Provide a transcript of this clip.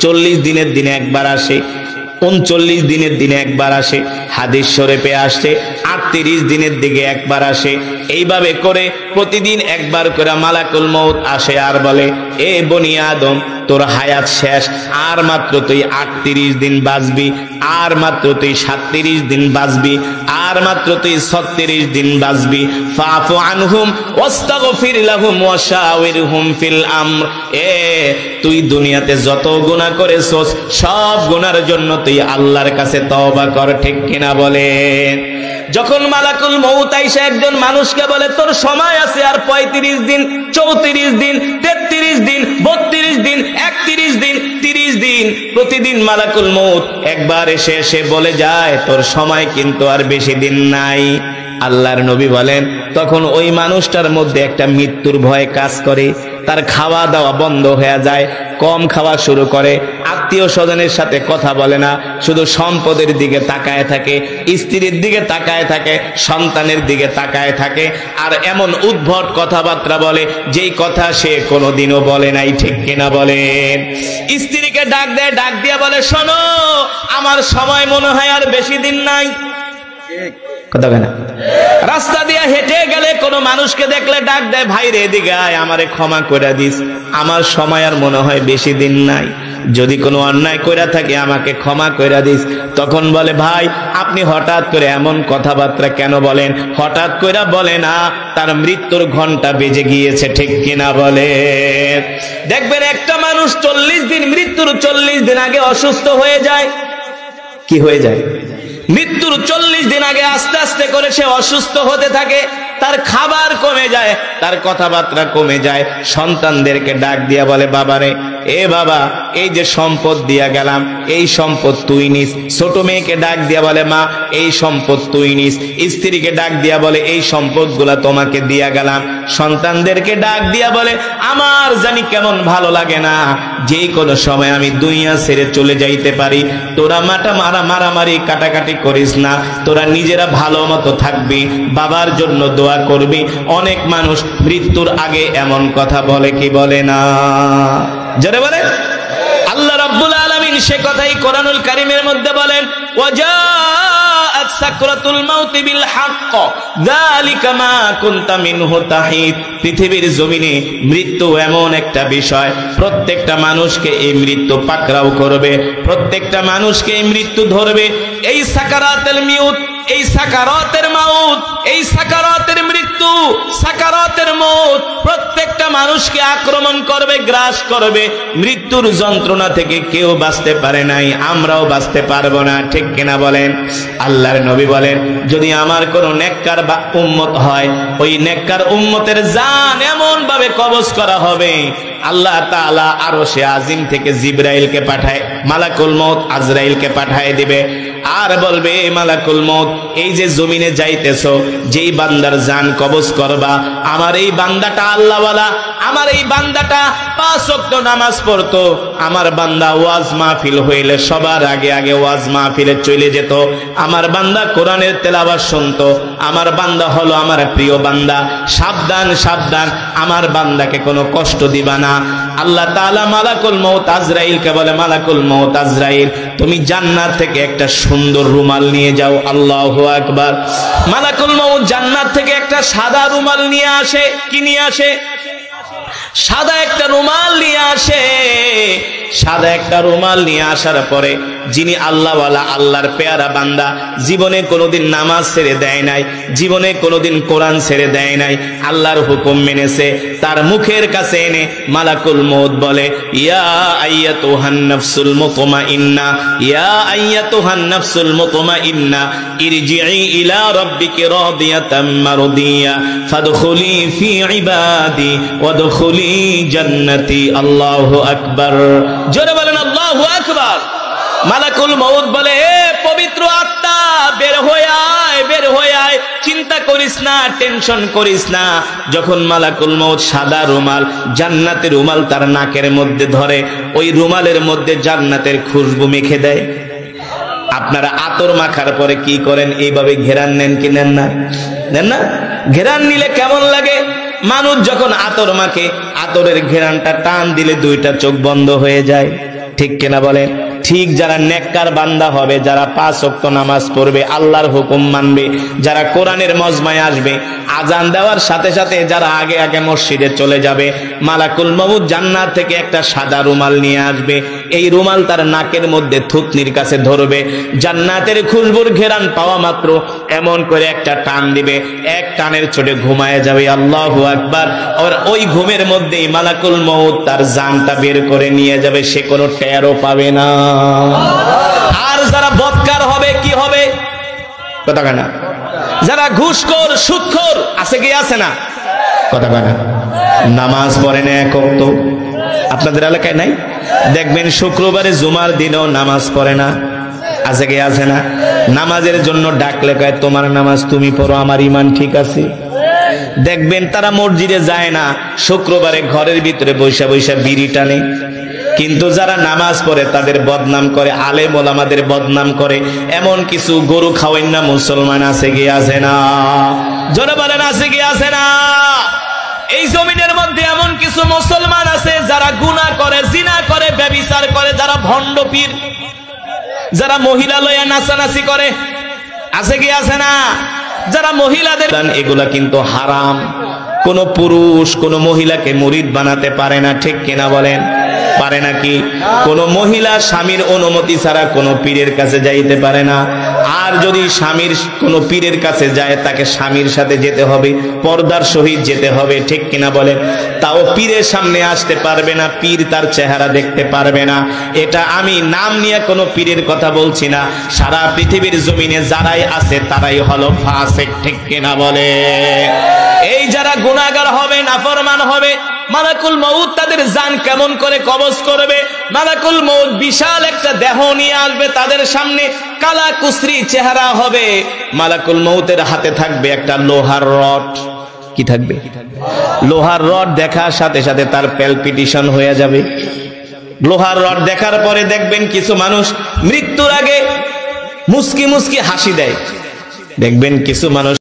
40 দিনের দিনে একবার আসে, 39 দিনের দিনে একবার আসে, হাদিস শরীফে আসছে 38 দিনের দিকে একবার আসে। এইভাবে করে প্রতিদিন একবার করে মালাকুল মউত আসে আর বলে, এ বনি আদম, তোর হায়াত শেষ, আর মাত্র তুই 38 দিন বাঁচবি, আর মাত্র তুই 37 দিন বাঁচবি, আর মাত্র তুই 36 দিন বাঁচবি। ফাফু আনহুম ওয়াস্তাগফির লাহুম ওয়াশাওয়িরহুম ফিল আমর। তুই দুনিয়াতে যত গুনাহ করেছস সব গুনার জন্য তুই আল্লাহর কাছে তওবা কর, ঠিক কিনা বলেন? যখন মালাকুল মউত আইসা একজন মানুষকে বলে তোর সময় আছে আর 35 দিন, 34 দিন, 33 দিন, 32 দিন, 31 দিন, 30 দিন, প্রতিদিন মালাকুল মউত একবার এসে এসে বলে যায় তোর সময় কিন্তু আর বেশি দিন নাই। আল্লাহর নবী বলেন তখন ওই মানুষটার মধ্যে একটা মৃত্যুর ভয় কাজ করে, তার খাওয়া দাওয়া বন্ধ হয়ে যায়, কম খাওয়া শুরু করে, আত্মীয় স্বজনের সাথে কথা বলে না, শুধু সম্পদের দিকে তাকায় থাকে, স্ত্রীর দিকে তাকায় থাকে, সন্তানের দিকে তাকায় থাকে, আর এমন উদ্ভট কথাবার্তা বলে যেই কথা সে কোনোদিনও বলে নাই, ঠিক কিনা বলেন? স্ত্রীকে ডাক দেয়, ডাক দিয়া বলে শোনো আমার সময় মনে হয় আর বেশি দিন নাই। কথা বলে না? রাস্তা দিয়ে হেঁটে গেলে কোনো মানুষকে দেখলে ডাক দেয়, ভাই রে এদিকে আয়, আমারে ক্ষমা করে দিস, আমার সময় আর মনে হয় বেশি দিন নাই, যদি কোনো অন্যায় কইরা থাকে আমাকে ক্ষমা কইরা দিস। তখন বলে ভাই আপনি হঠাৎ করে এমন কথাবার্তা কেন বলেন? হঠাৎ কইরা বলে না, তার মৃত্যুর ঘন্টা বেজে গিয়েছে, ঠিক কিনা বলে? দেখবেন একটা মানুষ 40 দিন, মৃত্যুর 40 দিন আগে অসুস্থ হয়ে যায়। কি হয়ে যায়? মৃত্যুর 40 দিন আগে আস্তে আস্তে করে সে অসুস্থ হতে থাকে, তার খাবার কমে যায়, তার কথাবার্তা কমে যায়। সন্তানদেরকে ডাক দিয়া বলে বাবারে, এ বাবা এই যে সম্পদ দিয়া গেলাম এই সম্পদ তুই নিস। ছোট মেয়েকে ডাক দিয়া বলে মা এই সম্পদ তুই নিস। স্ত্রীকে ডাক দিয়া বলে এই সম্পদগুলা তোমাকে দিয়া গেলাম। সন্তানদেরকে ডাক দিয়া বলে আমার জানি কেমন ভালো লাগে না, যে কোনো সময় আমি দুনিয়া ছেড়ে চলে যাইতে পারি, তোরা মারামারি কাটাকাটি করিস না, তোরা নিজেরা ভালো মতো থাকবি, বাবার জন্য দোয়া করবি। অনেক মানুষ মৃত্যুর আগে এমন কথা বলে কি বলে না? যারা বলে আল্লাহ রাব্বুল আলামিন সে কথাই কোরআনুল কারীমের মধ্যে বলেন, ওয়াজাআত সাকরাতুল মাউতি বিল হক যালিকা মা কুনতা মিনহু তাহিদ। পৃথিবীর জমিনে মৃত্যু এমন একটা বিষয়, প্রত্যেকটা মানুষকে এই মৃত্যু পাকড়াও করবে, প্রত্যেকটা মানুষকে এই মৃত্যু ধরবে। এই সাকারাতুল মাউত, এই সাকারাতের মাউত, এই সাকারাতের মৃত্যু, সাকারাতের মউত প্রত্যেকটা মানুষকে আক্রমণ করবে, গ্রাস করবে। মৃত্যুর যন্ত্রণা থেকে কেউ বাঁচতে পারে নাই, আমরাও বাঁচতে পারবো না, ঠিক কিনা বলেন? আল্লাহর নবী বলেন যদি আমার কোন নেককার বা উম্মত হয়, ওই নেককার উম্মতের জান এমন ভাবে কবজ করা হবে, আল্লাহ তাআলা আরশে আজিম থেকে জিবরাইলকে পাঠায়, মালাকুল মউত আজরাইলকে পাঠায় দিবে, আর বলবে মালাকুল মউত এই যে জমিনে যাইতেছো, যেই বান্দার জান কবজ করবা, আমার এই বান্দাটা আল্লাহওয়ালা, আমার এই বান্দাটা 5 ওয়াক্ত নামাজ পড়তো, আমার বান্দা ওয়াজ মাহফিল হইলে সবার আগে আগে ওয়াজ মাহফিলে চলে যেত, আমার বান্দা কোরআনের তেলাওয়াত শুনতো, আমার বান্দা হলো আমার প্রিয় বান্দা, সাবধান সাবধান আমার বান্দাকে কোনো কষ্ট দিবা না। আল্লাহ তাআলা মালাকুল মউত আজরাইলকে বলে মালাকুল মউত আজরাইল তুমি জান্নাত থেকে একটা সুন্দর রুমাল নিয়ে যাও। আল্লাহু আকবার। মালাকুল মউত জান্নাত থেকে একটা সাদা রুমাল নিয়ে আসে। কি নিয়ে আসে? সাদা একটা রুমাল নিয়ে আসে। সাদা একটা রুমাল নিয়ে আসার পরে যিনি আল্লাহওয়ালা, আল্লাহর পেয়ারা বান্দা, জীবনে কোনোদিন নামাজ ছেড়ে দেয় নাই, জীবনে কোনোদিন কোরআন ছেড়ে দেয় নাই, আল্লাহর হুকুম মেনেছে, তার মুখের কাছে এনে মালাকুল মউত বলে ইয়া আইয়াতুহান নাফসুল মুতমাইন্না, ইয়া আইয়াতুহান নাফসুল মুতমাইন্না ইরজিই ইলা রাব্বিকি রাদিয়াতাম মারদিয়া ফাদখুলি ফি ইবাদি ওয়াদখুলি জান্নাতি। আল্লাহু আকবার। জোরে বলেন আল্লাহু আকবার। মালাকুল মউত বলে হে পবিত্র আত্মা বের হয়ে আয়, বের হয়ে আয়, চিন্তা করিস না, টেনশন করিস না। যখন মালাকুল মউত সাদা রুমাল, জান্নাতের রুমাল তার নাকের মধ্যে ধরে, ওই রুমালের মধ্যে জান্নাতের খুশবু মেখে দেয়। আপনারা আতর মাখার পরে কি করেন? এইভাবে ঘেরান নেন কি নেন না? নেন না? ঘেরান নিলে কেমন লাগে? মানুষ যখন আতর মাখে, আতরের ঘেরানটা টান দিলে দুইটা চোখ বন্ধ হয়ে যায়, ঠিক কিনা বলেন? ঠিক যারা নেককার বান্দা হবে, যারা 5 ওয়াক্ত নামাজ পড়বে, আল্লাহর হুকুম মানবে, যারা কোরআনের মজমায় আসবে, আজান দেওয়ার সাথে সাথে যারা আগে আগে মসজিদে চলে যাবে, মালাকুল মউত জান্নাত থেকে একটা সাদা রুমাল নিয়ে আসবে। এই রুমাল তার নাকের মধ্যে থুতনির কাছে ধরবে, জান্নাতের খুশবুর ঘেরান পাওয়া মাত্র এমন করে একটা টান দিবে, এক টানের চোটে ঘুমায় যাবে। আল্লাহু আকবার। আর ওই ঘুমের মধ্যেই মালাকুল মউত তার জানটা বের করে নিয়ে যাবে, সে কোনো টেরও পাবে না। আর যারা বদকার হবে কি হবে? কথা কয় না? যারা ঘুষখোর সুদখোর আছে কি আছে না? কথা কয় না? নামাজ পড়ে না এক ওয়াক্ত, আপনাদের এলাকায় নাই? দেখবেন শুক্রবারে জুমার দিনও নামাজ পড়ে না, আছে কি আছে না? নামাজের জন্য ডাকলে কয় তোমার নামাজ তুমি পড়ো, আমার ইমান ঠিক আছে। দেখবেন তারা মসজিদে যায় না, শুক্রবারে ঘরের ভিতরে বৈশা বৈশা বিড়ি টানে। কিন্তু যারা নামাজ পড়ে তাদের বদনাম করে, আলেম ওলামাদের বদনাম করে। এমন কিছু গরু খাওয়াই না মুসলমান আছে কি আছে না? জোরে বলেন আছে কি আছে না? এই জমিনের মধ্যে এমন কিছু মুসলমান আছে যারা গুনাহ করে, জিনা করে, ব্যভিচার করে, যারা ভণ্ড পীর, যারা মহিলা লয়া নাচানাচি করে, আছে কি আছে না? যারা মহিলাদের, এগুলা কিন্তু হারাম। কোন পুরুষ কোন মহিলাকে মুরিদ বানাতে পারে না, ঠিক কিনা বলেন? পারে নাকি? কোন মহিলা স্বামীর অনুমতি ছাড়া কোন পীরের কাছে যাইতে পারে না। আর যদি স্বামীর কোন পীরের কাছে যায়, তাকে স্বামীর সাথে যেতে হবে, পর্দার সহিত যেতে হবে, ঠিক কিনা বলেন? তাও পীরের সামনে আসতে পারবে না, পীর তার চেহারা দেখতে পারবে না। এটা আমি নাম নিয়ে কোনো পীরের কথা বলছি না, সারা পৃথিবীর জমিনে যারাই আছে তারাই হলো ফাসিক, ঠিক কিনা বলে? এই যারা গুনাহগার হবে, নাফরমান হবে, মালাকুল মউত তাদের জান কেমন করে কবজ করবে? মালাকুল মউত বিশাল একটা দেহ নিয়ে আসবে, তাদের সামনে কালা কুসরি চেহারা হবে। মালাকুল মউতের হাতে থাকবে একটা লোহার রড। কি থাকবে? লোহার রড দেখার সাথে সাথে তার প্যালপিটেশন হয়ে যাবে। লোহার রড দেখার পরে দেখবেন কিছু মানুষ মৃত্যুর আগে মুস্কি মুস্কি হাসি দেয়, দেখবেন কিছু মানুষ